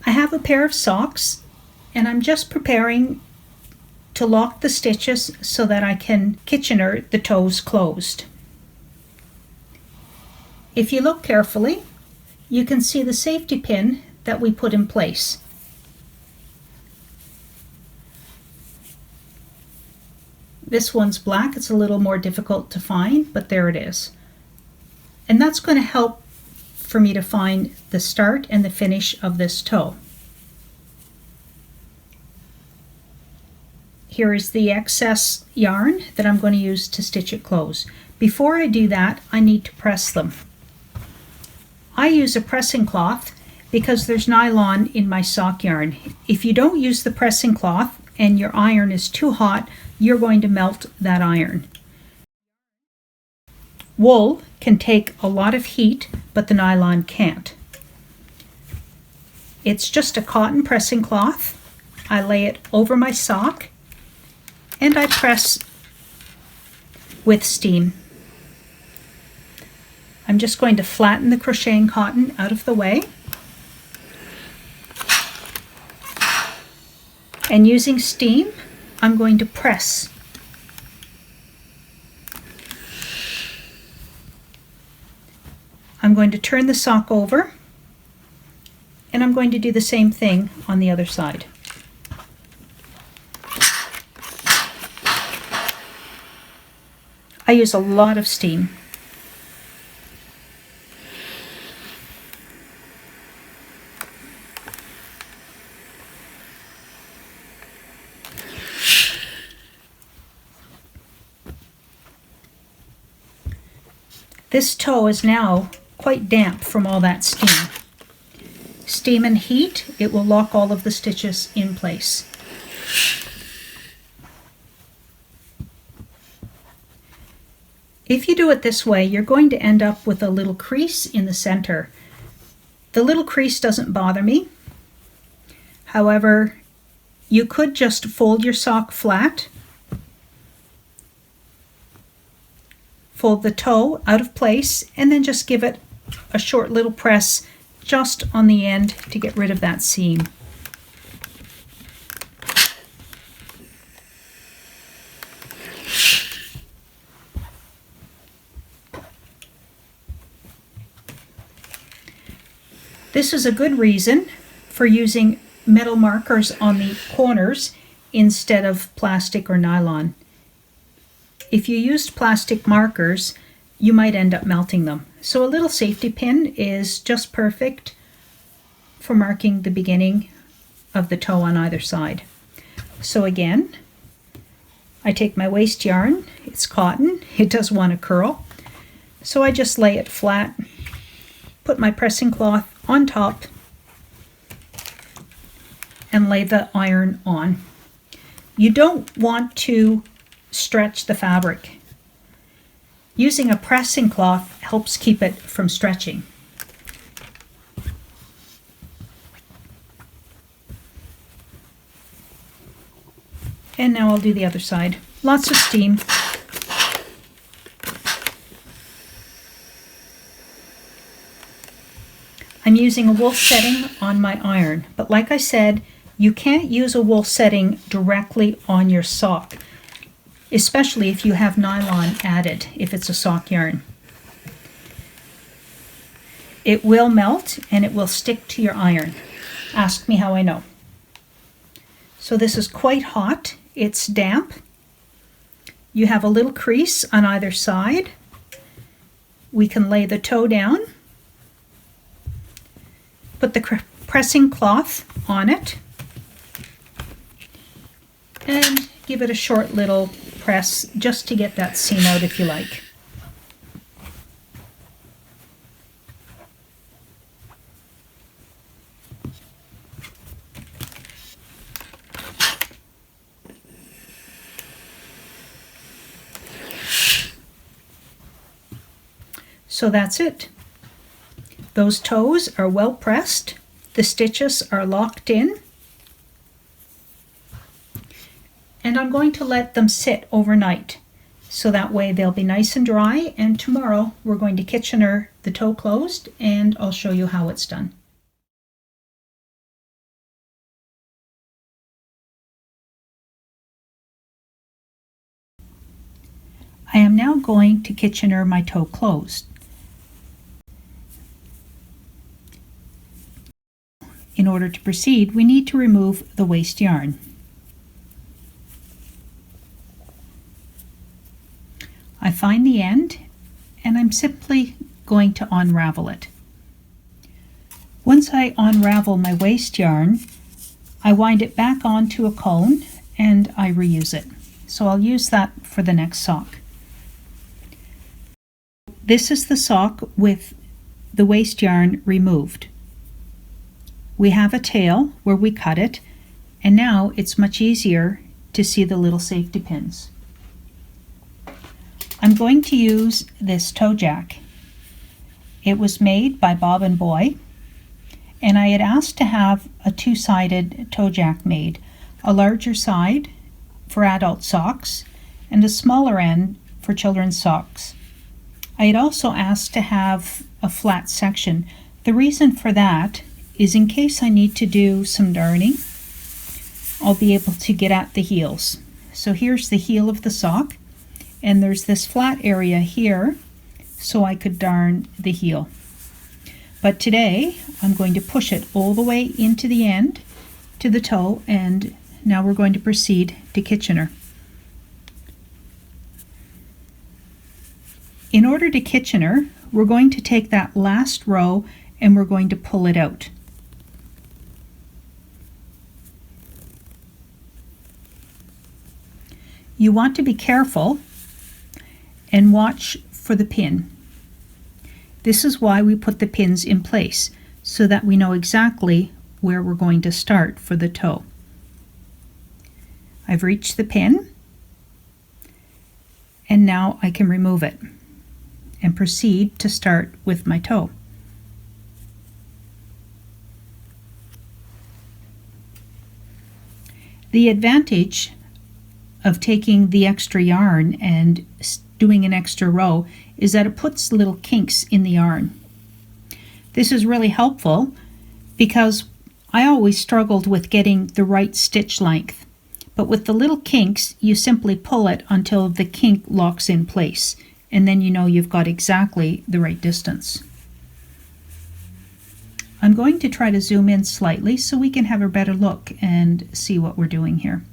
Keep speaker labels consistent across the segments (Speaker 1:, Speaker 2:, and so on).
Speaker 1: I have a pair of socks and I'm just preparing to lock the stitches so that I can Kitchener the toes closed. If you look carefully, you can see the safety pin that we put in place. This one's black. It's a little more difficult to find, but there it is. And that's going to help for me to find the start and the finish of this toe. Here is the excess yarn that I'm going to use to stitch it closed. Before I do that, I need to press them. I use a pressing cloth because there's nylon in my sock yarn. If you don't use the pressing cloth and your iron is too hot, you're going to melt that iron. Wool can take a lot of heat, but the nylon can't. It's just a cotton pressing cloth. I lay it over my sock and I press with steam. I'm just going to flatten the crocheting cotton out of the way. And using steam, I'm going to press. I'm going to turn the sock over and I'm going to do the same thing on the other side. I use a lot of steam. This toe is now quite damp from all that steam. Steam and heat, it will lock all of the stitches in place. If you do it this way, you're going to end up with a little crease in the center. The little crease doesn't bother me. However, you could just fold your sock flat, fold the toe out of place, and then just give it a short little press just on the end to get rid of that seam. This is a good reason for using metal markers on the corners instead of plastic or nylon. If you used plastic markers, you might end up melting them. So a little safety pin is just perfect for marking the beginning of the toe on either side. So again, I take my waste yarn, it's cotton, it does want to curl. So I just lay it flat, put my pressing cloth on top, and lay the iron on. You don't want to stretch the fabric. Using a pressing cloth helps keep it from stretching. And now I'll do the other side. Lots of steam. I'm using a wool setting on my iron, but like I said, you can't use a wool setting directly on your sock, especially if you have nylon added, if it's a sock yarn. It will melt and it will stick to your iron. Ask me how I know. So this is quite hot, it's damp. You have a little crease on either side. We can lay the toe down, put the pressing cloth on it, and give it a short little press just to get that seam out if you like. So that's it. Those toes are well pressed, the stitches are locked in, and I'm going to let them sit overnight so that way they'll be nice and dry, and tomorrow we're going to Kitchener the toe closed and I'll show you how it's done. I am now going to Kitchener my toe closed. In order to proceed, we need to remove the waste yarn. I find the end and I'm simply going to unravel it. Once I unravel my waste yarn, I wind it back onto a cone and I reuse it. So I'll use that for the next sock. This is the sock with the waste yarn removed. We have a tail where we cut it, and now it's much easier to see the little safety pins. I'm going to use this toe jack. It was made by Bobbin Boy, and I had asked to have a two-sided toe jack made, a larger side for adult socks and a smaller end for children's socks. I had also asked to have a flat section. The reason for that is in case I need to do some darning, I'll be able to get at the heels. So here's the heel of the sock, and there's this flat area here so I could darn the heel. But today I'm going to push it all the way into the end to the toe, and now we're going to proceed to Kitchener. In order to Kitchener, we're going to take that last row and we're going to pull it out. You want to be careful and watch for the pin. This is why we put the pins in place, so that we know exactly where we're going to start for the toe. I've reached the pin, and now I can remove it and proceed to start with my toe. The advantage of taking the extra yarn and doing an extra row is that it puts little kinks in the yarn. This is really helpful because I always struggled with getting the right stitch length, but with the little kinks you simply pull it until the kink locks in place, and then you know you've got exactly the right distance. I'm going to try to zoom in slightly so we can have a better look and see what we're doing here.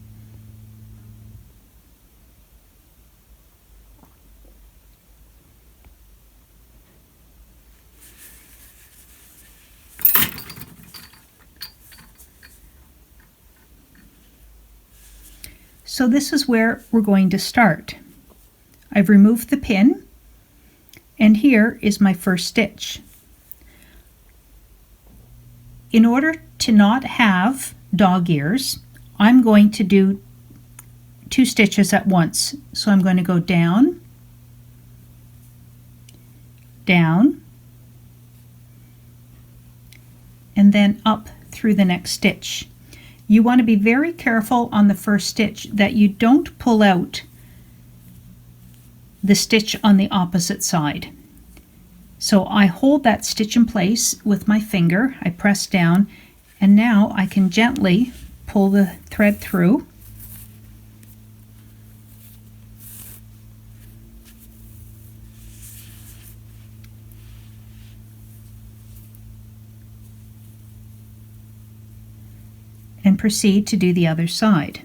Speaker 1: So this is where we're going to start. I've removed the pin, and here is my first stitch. In order to not have dog ears, I'm going to do 2 stitches at once. So I'm going to go down, down, and then up through the next stitch. You want to be very careful on the first stitch that you don't pull out the stitch on the opposite side. So I hold that stitch in place with my finger, I press down, and now I can gently pull the thread through. And proceed to do the other side.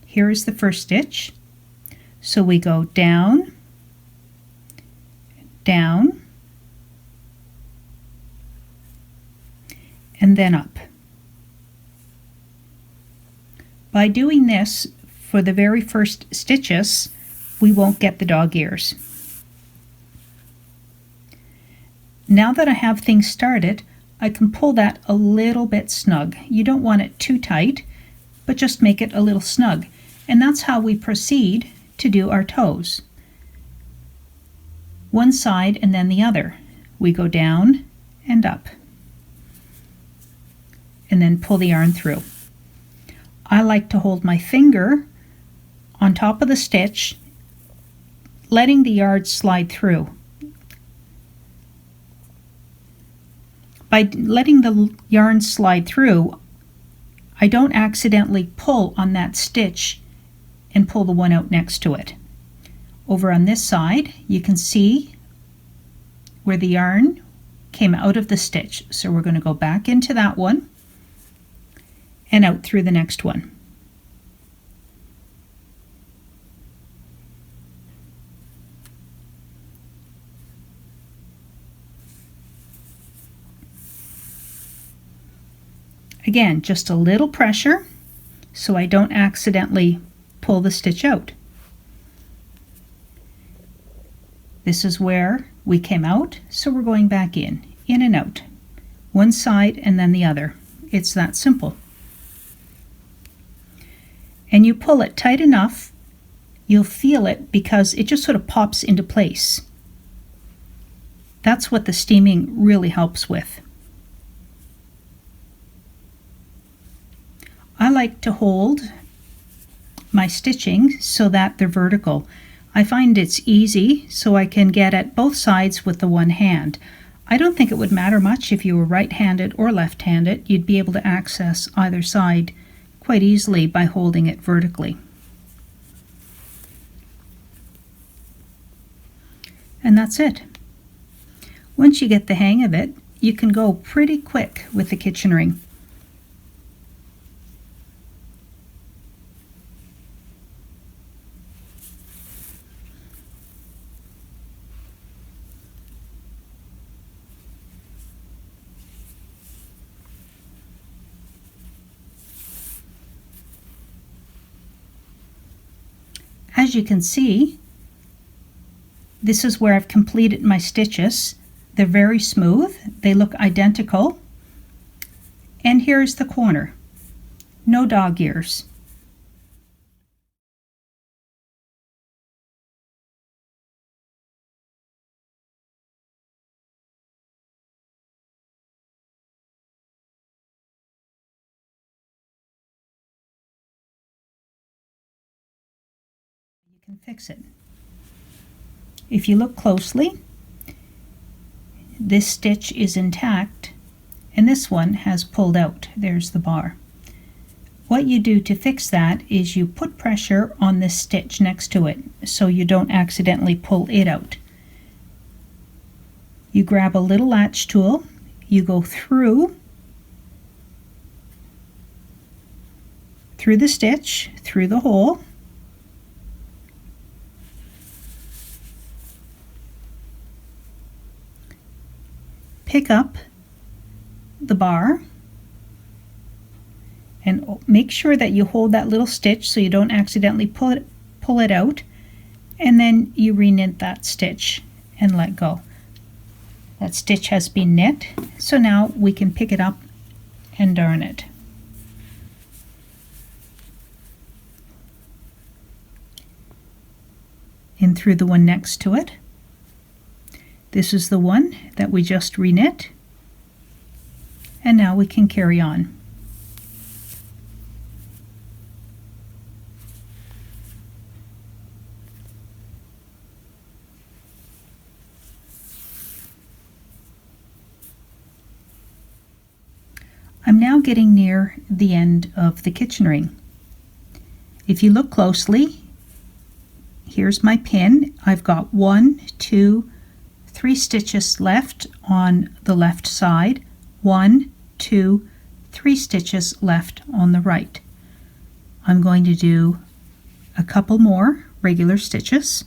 Speaker 1: Here is the first stitch. So we go down, down, and then up. By doing this for the very first stitches, we won't get the dog ears. Now that I have things started, I can pull that a little bit snug. You don't want it too tight, but just make it a little snug. And that's how we proceed to do our toes. One side and then the other. We go down and up, and then pull the yarn through. I like to hold my finger on top of the stitch, letting the yarn slide through. by letting the yarn slide through, I don't accidentally pull on that stitch and pull the one out next to it. Over on this side, you can see where the yarn came out of the stitch. So we're going to go back into that one and out through the next one. Again, just a little pressure so I don't accidentally pull the stitch out. This is where we came out, so we're going back in and out. One side and then the other. It's that simple. And you pull it tight enough, you'll feel it because it just sort of pops into place. That's what the steaming really helps with. I like to hold my stitching so that they're vertical. I find it's easy so I can get at both sides with the one hand. I don't think it would matter much if you were right-handed or left-handed. You'd be able to access either side quite easily by holding it vertically. And that's it. Once you get the hang of it, you can go pretty quick with the kitchen ring. As you can see, this is where I've completed my stitches. They're very smooth, they look identical, and here's the corner. No dog ears. You can fix it. If you look closely, this stitch is intact and this one has pulled out. There's the bar. What you do to fix that is you put pressure on this stitch next to it so you don't accidentally pull it out. You grab a little latch tool, you go through the stitch, through the hole, pick up the bar and make sure that you hold that little stitch so you don't accidentally pull it out, and then you re-knit that stitch and let go. That stitch has been knit, so now we can pick it up and darn it. In through the one next to it. This is the one that we just re-knit, and now we can carry on. I'm now getting near the end of the kitchen ring. If you look closely, here's my pin. I've got 1, 2, 3 stitches left on the left side, 1, 2, 3 stitches left on the right. I'm going to do a couple more regular stitches,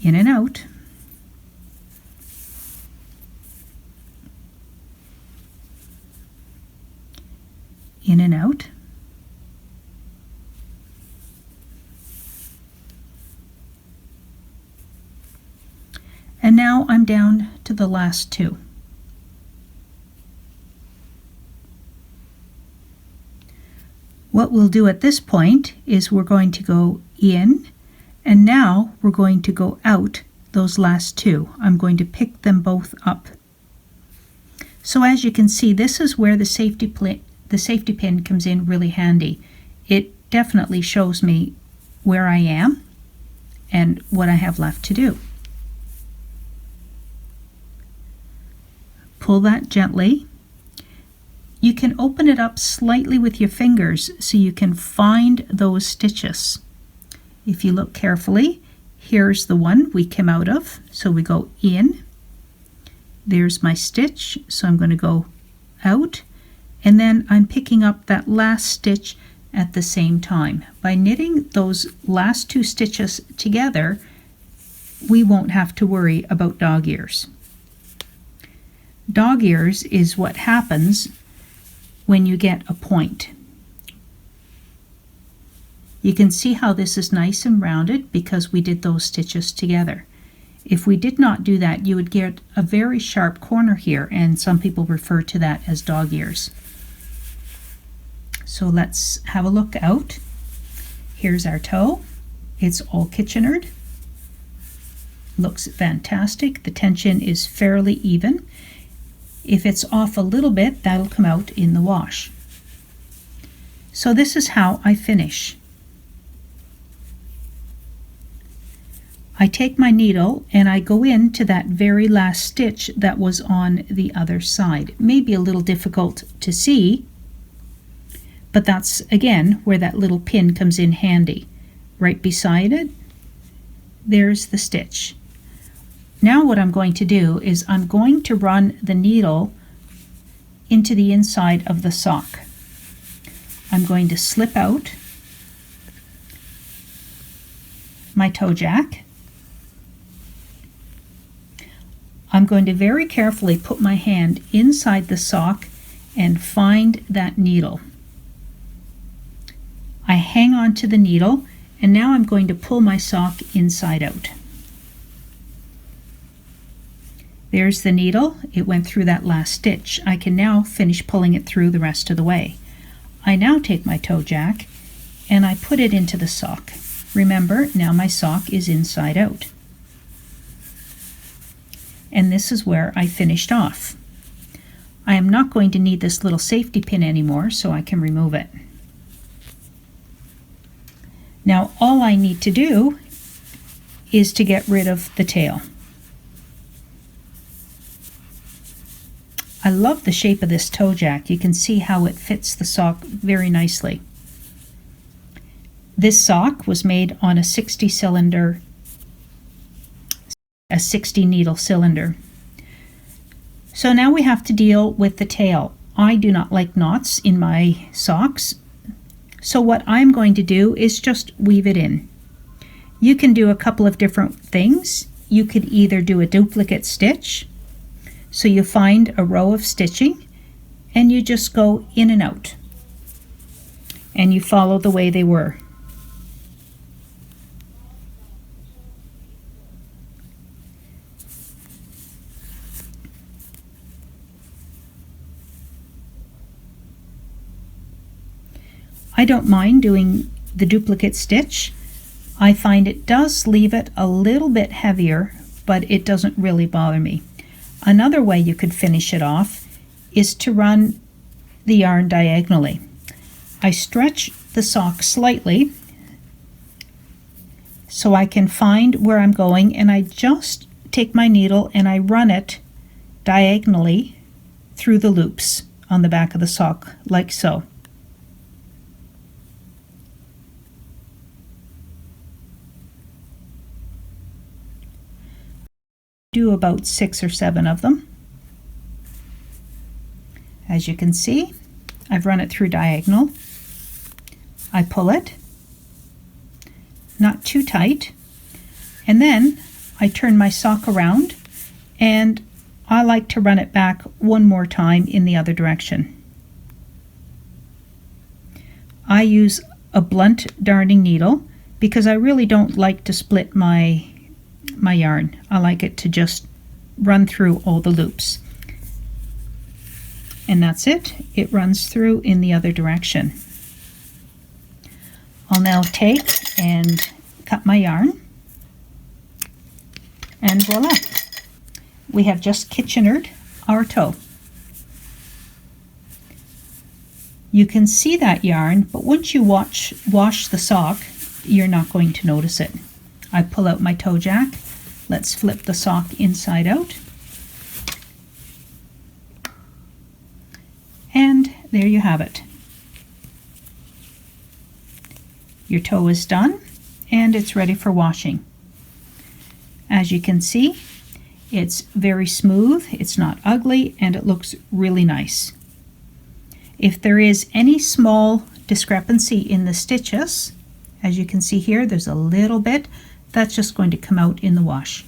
Speaker 1: in and out, in and out, and now I'm down to the last 2. What we'll do at this point is we're going to go in, and now we're going to go out those last 2. I'm going to pick them both up. So as you can see, this is where the safety pin comes in really handy. It definitely shows me where I am and what I have left to do. pull that gently. You can open it up slightly with your fingers so you can find those stitches. If you look carefully, here's the one we came out of. So we go in, there's my stitch, so I'm going to go out, and then I'm picking up that last stitch at the same time. By knitting those last two stitches together, we won't have to worry about dog ears. Dog ears is what happens when you get a point. You can see how this is nice and rounded because we did those stitches together. If we did not do that, you would get a very sharp corner here, and some people refer to that as dog ears. So let's have a look out. Here's our toe. It's all Kitchenered. Looks fantastic. The tension is fairly even. If it's off a little bit, that'll come out in the wash. So this is how I finish. I take my needle and I go into that very last stitch that was on the other side. It may be a little difficult to see, but that's again where that little pin comes in handy. Right beside it, there's the stitch. Now what I'm going to do is I'm going to run the needle into the inside of the sock. I'm going to slip out my toe jack. I'm going to very carefully put my hand inside the sock and find that needle. I hang on to the needle, and now I'm going to pull my sock inside out. There's the needle. It went through that last stitch. I can now finish pulling it through the rest of the way. I now take my toe jack and I put it into the sock. Remember, now my sock is inside out. And this is where I finished off. I am not going to need this little safety pin anymore, so I can remove it. Now all I need to do is to get rid of the tail. I love the shape of this toe jack. You can see how it fits the sock very nicely. This sock was made on a 60 needle cylinder. So now we have to deal with the tail. I do not like knots in my socks, so what I'm going to do is just weave it in. You can do a couple of different things. You could either do a duplicate stitch, so you find a row of stitching and you just go in and out and you follow the way they were. I don't mind doing the duplicate stitch. I find it does leave it a little bit heavier, but it doesn't really bother me. Another way you could finish it off is to run the yarn diagonally. I stretch the sock slightly so I can find where I'm going, and I just take my needle and I run it diagonally through the loops on the back of the sock, like so. Do about 6 or 7 of them. As you can see, I've run it through diagonal. I pull it, not too tight, and then I turn my sock around and I like to run it back one more time in the other direction. I use a blunt darning needle because I really don't like to split my yarn. I like it to just run through all the loops. And that's it. It runs through in the other direction. I'll now take and cut my yarn, and voila! We have just Kitchenered our toe. You can see that yarn, but once you wash the sock, you're not going to notice it. I pull out my toe jack. Let's flip the sock inside out. there you have it. Your toe is done and it's ready for washing. As you can see, it's very smooth, it's not ugly, and it looks really nice. If there is any small discrepancy in the stitches, as you can see here, there's a little bit, that's just going to come out in the wash.